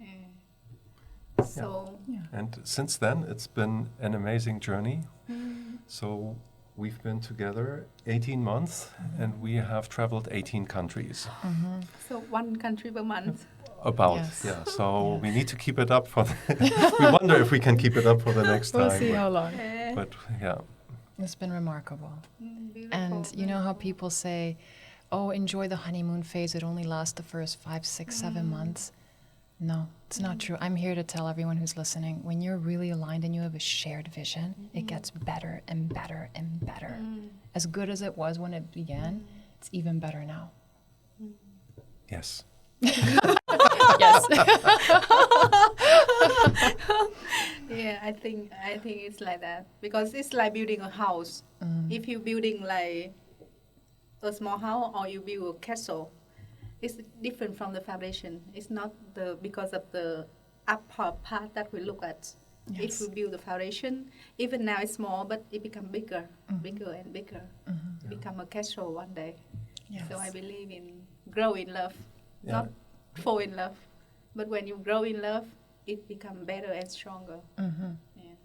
Yeah. So Yeah. And since then, it's been an amazing journey. So we've been together 18 months and we have traveled 18 countries. so one country per month. About, Yes. yeah. So Yes. we need to keep it up for we wonder if we can keep it up for the next We'll time. see how long. Yeah. But yeah, It's been remarkable. Beautiful, And you know how beautiful. people say, oh, enjoy the honeymoon phase. It only lasts the first 5, 6, 7 months. No, it's not true. I'm here to tell everyone who's listening, when you're really aligned and you have a shared vision, it gets better and better and better. As good as it was when it began, it's even better now. yes. Yes. Yeah, I think it's like that because it's like building a house. If you building like a small house or you build a castle, it's different from the foundation. It's not because of the upper part that we look at. Yes. If we build the foundation, even now it's small, but it become bigger, bigger and bigger. Become a castle one day. Yes. So I believe in grow in love, Yeah. not fall in love. But when you grow in love, it become better and stronger. Yeah.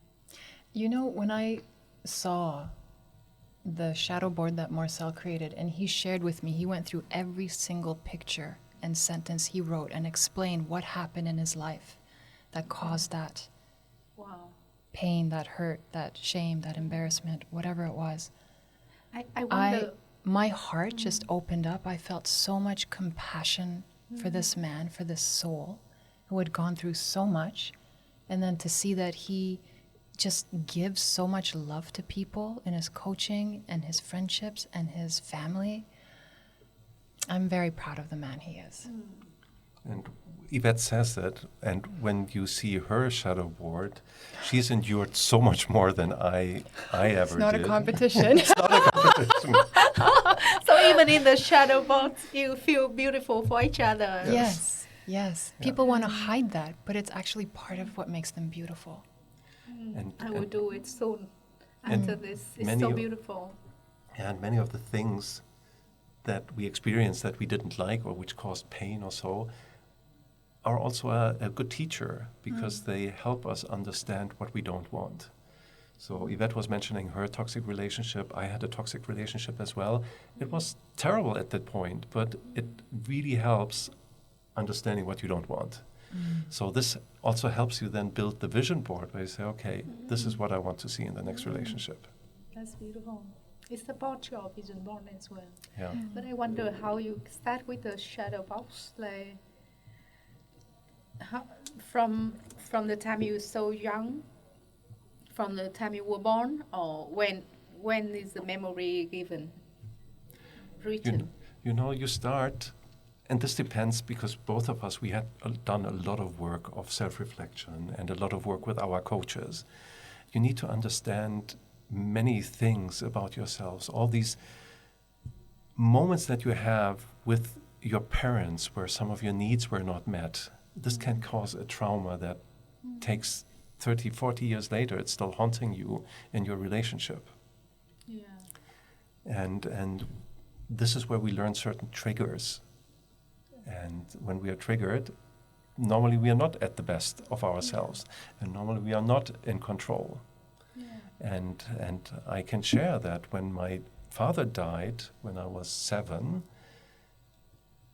You know, when I saw the shadow board that Marcel created, and he shared with me, he went through every single picture and sentence he wrote and explained what happened in his life that caused that Wow. pain, that hurt, that shame, that embarrassment, whatever it was. I wonder. My heart just opened up. I felt so much compassion for this man, for this soul who had gone through so much. And then to see that he just gives so much love to people in his coaching and his friendships and his family. I'm very proud of the man he is. And Yvette says that, and when you see her shadow board, she's endured so much more than I ever It's not did. a competition. It's not a competition. So even in the shadow box, you feel beautiful for each other. Yes, yes. People want to hide that, but it's actually part of what makes them beautiful. And, I will and do it soon And after this. It's many so of- beautiful. And many of the things that we experienced that we didn't like or which caused pain or so are also a good teacher because they help us understand what we don't want. So Yvette was mentioning her toxic relationship. I had a toxic relationship as well. It was terrible at that point, but it really helps understanding what you don't want. So this also helps you then build the vision board where you say, okay, this is what I want to see in the next relationship. That's beautiful. It supports your vision board as well. Yeah. But I wonder how you start with the shadow box, like how, from the time you were so young, from the time you were born, or when is the memory given, written? You start, and this depends because both of us, we had done a lot of work of self-reflection and a lot of work with our coaches. You need to understand many things about yourselves, all these moments that you have with your parents where some of your needs were not met. This can cause a trauma that takes 30, 40 years later, it's still haunting you in your relationship. Yeah. And this is where we learn certain triggers. And when we are triggered, normally we are not at the best of ourselves. And normally we are not in control. Yeah. And I can share that when my father died when I was 7,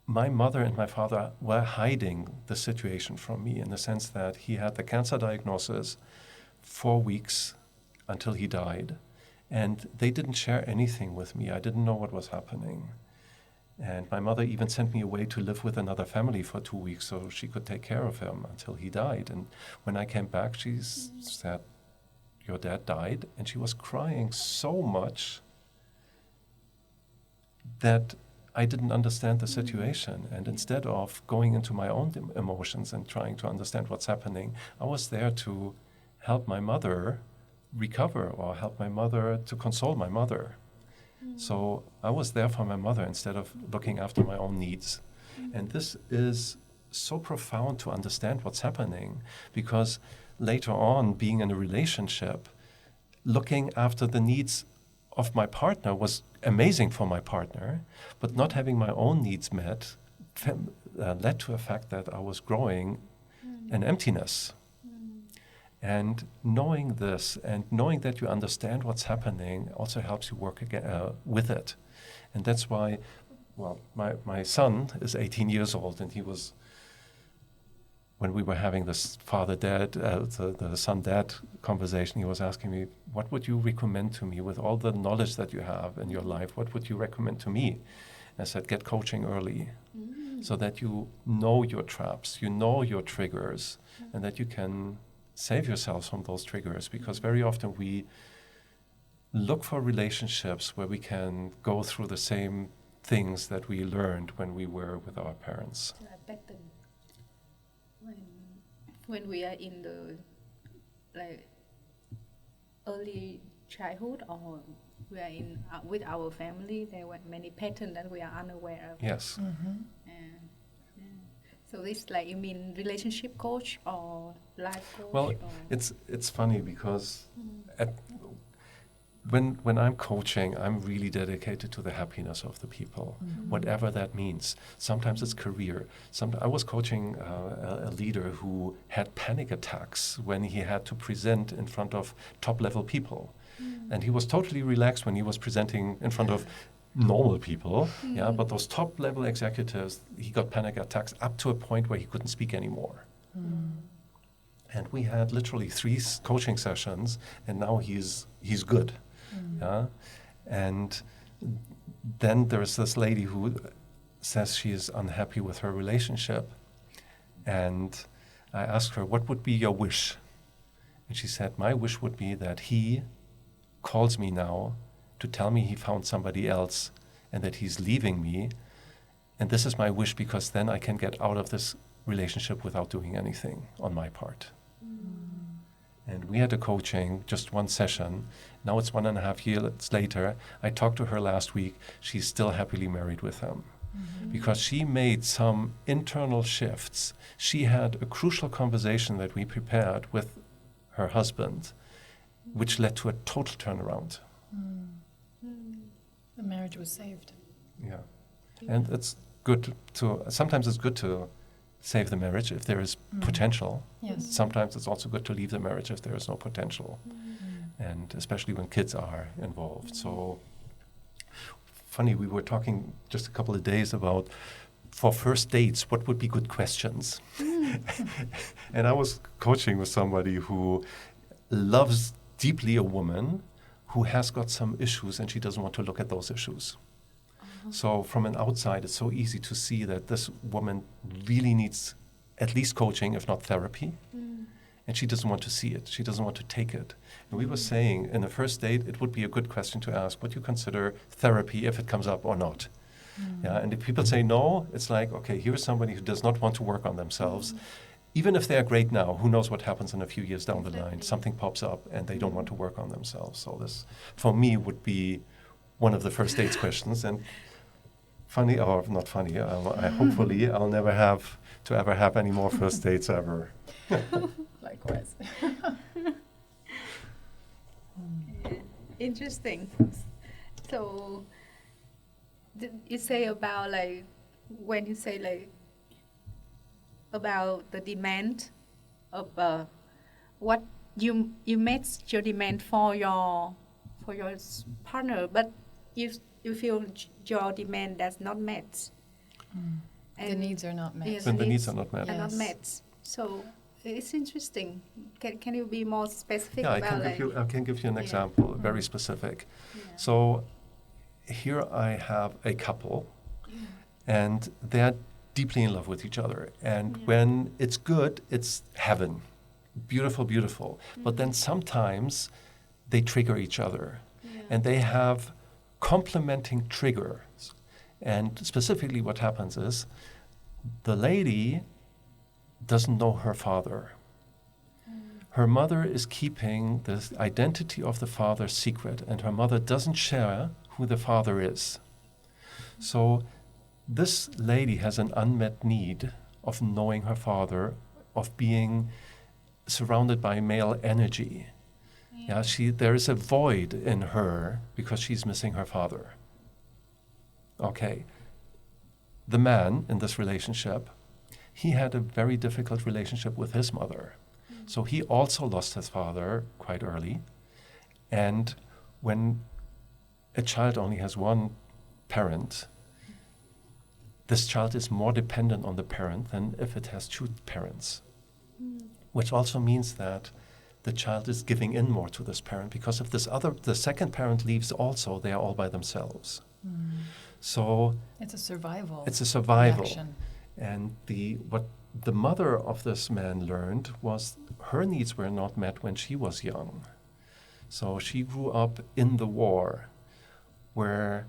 my mother and my father were hiding the situation from me in the sense that he had the cancer diagnosis 4 weeks until he died, and they didn't share anything with me. I didn't know what was happening. And my mother even sent me away to live with another family for 2 weeks so she could take care of him until he died. And when I came back, she said, "Your dad died," and she was crying so much that I didn't understand the situation. And instead of going into my own emotions and trying to understand what's happening, I was there to help my mother recover or help my mother to console my mother. So I was there for my mother instead of looking after my own needs. And this is so profound to understand what's happening because later on, being in a relationship, looking after the needs of my partner was amazing for my partner, but not having my own needs met led to a fact that I was growing an emptiness. And knowing this and knowing that you understand what's happening also helps you work with it. And that's why, well, my son is 18 years old, and he was, when we were having this father-dad, the son-dad conversation, he was asking me, what would you recommend to me with all the knowledge that you have in your life? What would you recommend to me? I said, get coaching early so that you know your traps, you know your triggers, and that you can save yourselves from those triggers, because very often we look for relationships where we can go through the same things that we learned when we were with our parents. Back then, when we are in the like early childhood, or we are in with our family, there were many patterns that we are unaware of. Yes. So this, like, you mean relationship coach or life coach? Well, or? it's funny because when I'm coaching, I'm really dedicated to the happiness of the people, whatever that means. Sometimes it's career. I was coaching a leader who had panic attacks when he had to present in front of top-level people. And he was totally relaxed when he was presenting in front of normal people, but those top-level executives, he got panic attacks up to a point where he couldn't speak anymore. And we had literally 3 coaching sessions, and now he's good. And then there's this lady who says she is unhappy with her relationship. And I asked her, what would be your wish? And she said, my wish would be that he calls me now to tell me he found somebody else and that he's leaving me. And this is my wish, because then I can get out of this relationship without doing anything on my part. And we had a coaching, just 1 session. Now it's 1.5 years later. I talked to her last week. She's still happily married with him. Because she made some internal shifts. She had a crucial conversation that we prepared with her husband, which led to a total turnaround. The marriage was saved. Yeah. And it's good to, sometimes it's good to save the marriage if there is potential. Yes. Sometimes it's also good to leave the marriage if there is no potential. Mm. And especially when kids are involved. So funny, we were talking just a couple of days about for first dates, what would be good questions? And I was coaching with somebody who loves deeply a woman who has got some issues and she doesn't want to look at those issues. So from an outside, it's so easy to see that this woman really needs at least coaching, if not therapy. And she doesn't want to see it. She doesn't want to take it. And we were saying in the first date, it would be a good question to ask, would you consider therapy if it comes up or not? Yeah, and if people say no, it's like, okay, here's somebody who does not want to work on themselves. Even if they're great now, who knows what happens in a few years down the line? Something pops up and they don't want to work on themselves. So this, for me, would be one of the first dates questions. And funny, or not funny, hopefully I'll never have to ever have any more first dates ever. Likewise. Interesting. So, you say about like when you say like about the demand of what you met your demand for your partner, but you feel your demand does not met. The needs are not met. Yes, When the needs are not met. are not Yes. met. So it's interesting. Can you be more specific Yeah, about I can give you an Yeah. example, very specific. Yeah. So here I have a couple, and they're deeply in love with each other. And Yeah. when it's good, it's heaven. Beautiful, beautiful. But then sometimes they trigger each other. Yeah. And they have complementing triggers. And specifically what happens is the lady doesn't know her father. Her mother is keeping the identity of the father secret, and her mother doesn't share who the father is. So this lady has an unmet need of knowing her father, of being surrounded by male energy. Yeah, there is a void in her because she's missing her father. Okay. The man in this relationship, he had a very difficult relationship with his mother. So he also lost his father quite early. And when a child only has one parent, this child is more dependent on the parent than if it has two parents. Which also means that the child is giving in more to this parent, because if the second parent leaves also, they are all by themselves. So It's a survival. it's a survival. reaction. And what the mother of this man learned was her needs were not met when she was young. So she grew up in the war where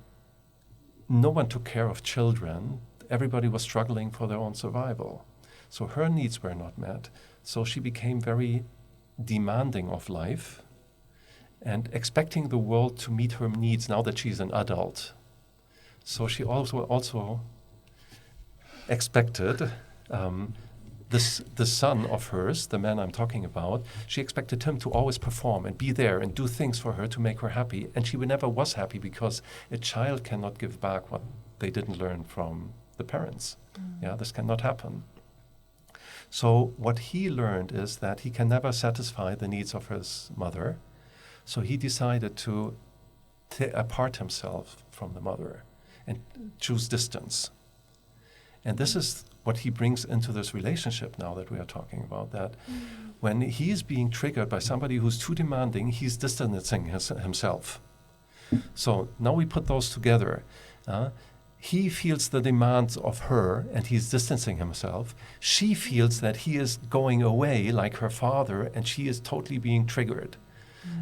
no one took care of children. Everybody was struggling for their own survival. So her needs were not met. So she became very demanding of life and expecting the world to meet her needs now that she's an adult. So she also expected the son of hers, the man I'm talking about, she expected him to always perform and be there and do things for her to make her happy. And she never was happy because a child cannot give back what they didn't learn from the parents. Yeah, this cannot happen. So what he learned is that he can never satisfy the needs of his mother. So he decided to apart himself from the mother and choose distance. And this is what he brings into this relationship now that we are talking about, that when he's being triggered by somebody who's too demanding, he's distancing himself. So now we put those together. He feels the demands of her and he's distancing himself. She feels that he is going away like her father and she is totally being triggered.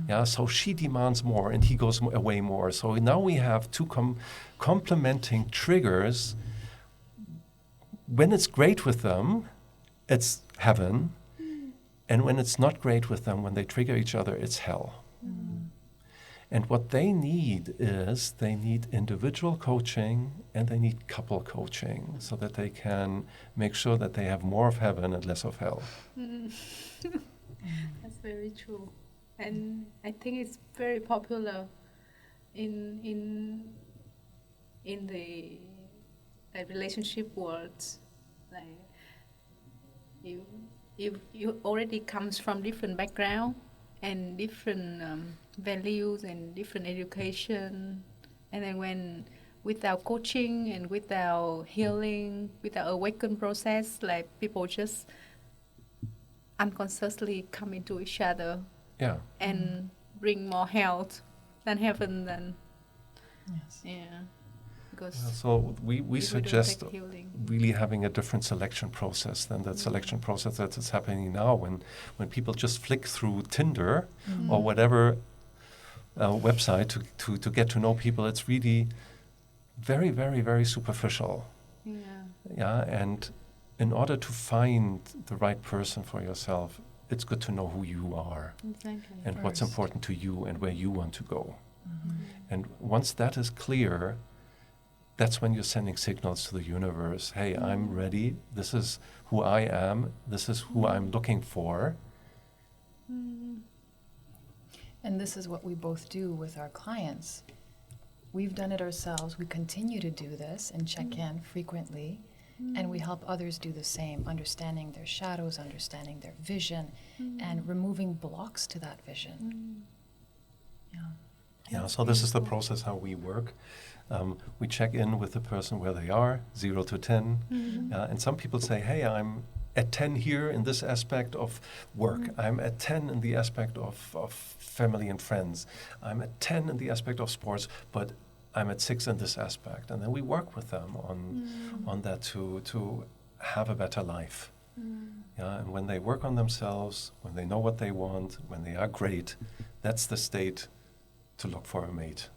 Yeah, so she demands more and he goes away more. So now we have two complementing triggers. When it's great with them, it's heaven. And when it's not great with them, when they trigger each other, it's hell. And what they need is they need individual coaching and they need couple coaching so that they can make sure that they have more of heaven and less of hell. That's very true. And I think it's very popular in in the relationship world, like you you already comes from different background and different values and different education, and then when without coaching and without healing, without awaken process, like people just unconsciously come into each other Yeah. and bring more health than heaven than Yes. yeah, because So we if we don't suggest take healing. really having a different selection process than that selection process that is happening now when people just flick through Tinder or whatever website to get to know people. It's really very, very, very superficial. Yeah. Yeah, and in order to find the right person for yourself, it's good to know who you are Exactly. and what's First. important to you and where you want to go. Mhm. And once that is clear, that's when you're sending signals to the universe. Hey, I'm ready. This is who I am. This is who I'm looking for. And this is what we both do with our clients. We've done it ourselves. We continue to do this and check in frequently. And we help others do the same, understanding their shadows, understanding their vision, and removing blocks to that vision. Yeah. Yeah, so this is the process how we work. We check in with the person where they are, 0 to 10. And some people say, hey, I'm at 10 here in this aspect of work. I'm at 10 in the aspect of family and friends. I'm at 10 in the aspect of sports, but I'm at 6 in this aspect. And then we work with them on that to have a better life. Yeah, and when they work on themselves, when they know what they want, when they are great, that's the state to look for a mate.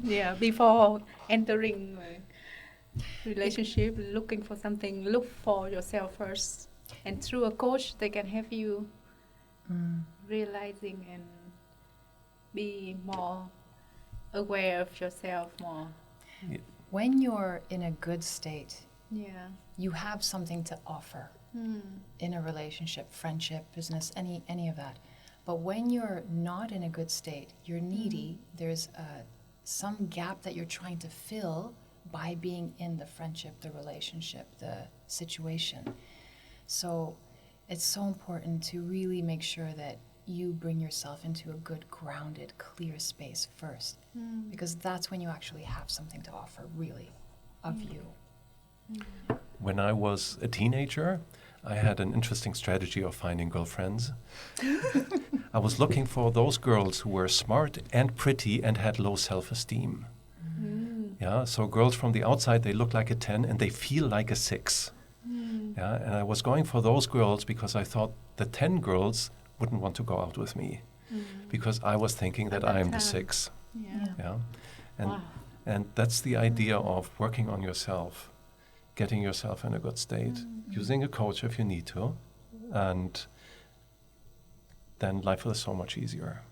Yeah, before entering relationship, looking for something, look for yourself first. And through a coach, they can help you realizing and be more aware of yourself more. When you're in a good state, Yeah. you have something to offer in a relationship, friendship, business, any of that. But when you're not in a good state, you're needy, there's some gap that you're trying to fill by being in the friendship, the relationship, the situation. So it's so important to really make sure that you bring yourself into a good, grounded, clear space first, because that's when you actually have something to offer, really, of you. When I was a teenager, I had an interesting strategy of finding girlfriends. I was looking for those girls who were smart and pretty and had low self-esteem. Yeah, so girls from the outside, they look like a 10 and they feel like a 6. Yeah, and I was going for those girls because I thought the 10 girls wouldn't want to go out with me because I was thinking that At that I'm the time. 6. Yeah. Yeah, and Wow. and that's the idea of working on yourself, getting yourself in a good state, using a coach if you need to, and then life is so much easier.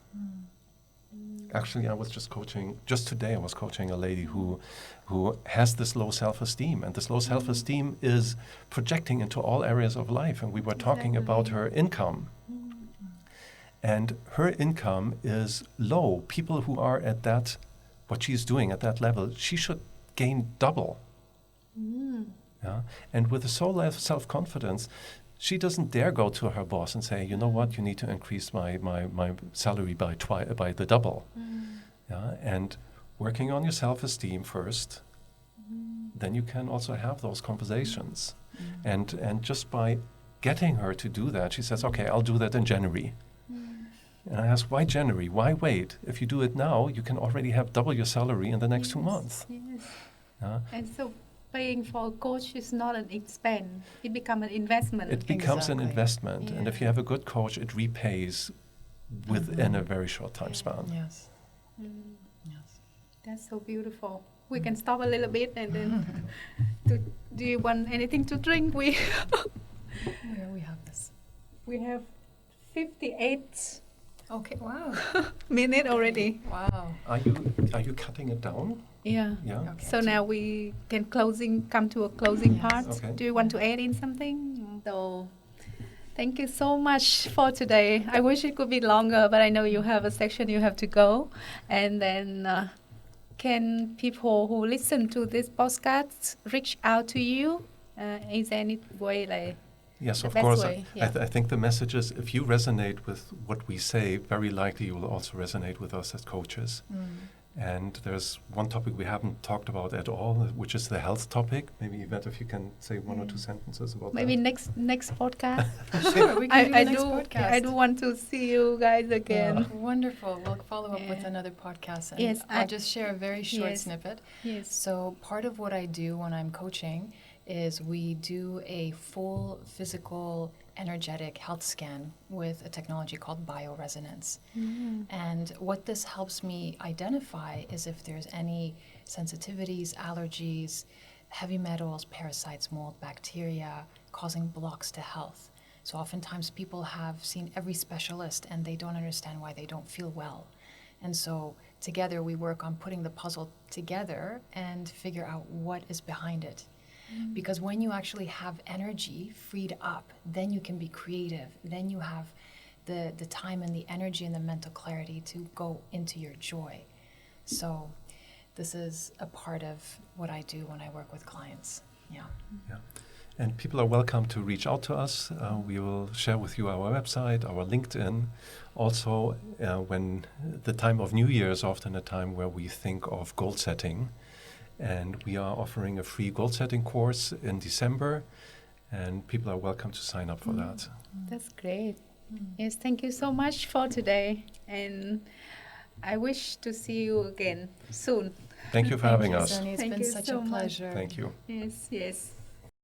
Actually, I was just today I was coaching a lady who has this low self-esteem, and this low self-esteem is projecting into all areas of life, and we were talking about her income. And her income is low. People who are at that, what she's doing at that level, she should gain double. Yeah? And with a so low self-confidence, she doesn't dare go to her boss and say, you know what, you need to increase my salary by the double. Yeah? And working on your self-esteem first, then you can also have those conversations. And just by getting her to do that, she says, okay, I'll do that in January. And I ask, why January? Why wait? If you do it now, you can already have double your salary in the next 2 months. Yes. Yeah? And so paying for a coach is not an expense. It becomes an investment. It becomes an Exactly. investment. And if Yeah. you have a good coach, it repays within a very short time span. Yes. Mm. Yes. That's so beautiful. We can stop a little bit and then do you want anything to drink? Here we have this. We have 58 Okay. Wow. minutes already. Wow. Are you cutting it down? Yeah. Yeah. Okay. So now we can come to a closing Yes. part. Okay. Do you want to add in something? So thank you so much for today. I wish it could be longer, but I know you have a section you have to go. And then can people who listen to this podcast reach out to you? Is there any way like Yes, the of best course. way? Yeah. I think the message is if you resonate with what we say, very likely you will also resonate with us as coaches. And there's one topic we haven't talked about at all, which is the health topic. Maybe Yvette, if you can say one or two sentences about Maybe that. next podcast. Sure, we can do the I next do. podcast. I do want to see you guys again. Wonderful. We'll follow up with Yeah. another podcast. And Yes, I'll just share a very short yes. snippet. Yes. So part of what I do when I'm coaching is we do a full physical, energetic health scan with a technology called bioresonance. And what this helps me identify is if there's any sensitivities, allergies, heavy metals, parasites, mold, bacteria causing blocks to health. So oftentimes people have seen every specialist and they don't understand why they don't feel well. And so together we work on putting the puzzle together and figure out what is behind it. Because when you actually have energy freed up, then you can be creative. Then you have the time and the energy and the mental clarity to go into your joy. So this is a part of what I do when I work with clients. Yeah. And people are welcome to reach out to us. We will share with you our website, our LinkedIn. Also, when the time of New Year is often a time where we think of goal setting. And we are offering a free goal setting course in December. And people are welcome to sign up for that. That's great. Yes, thank you so much for today. And I wish to see you again soon. Thank you for having us. Sunny. It's Thank been you such so a much. pleasure. Thank you. Yes, yes.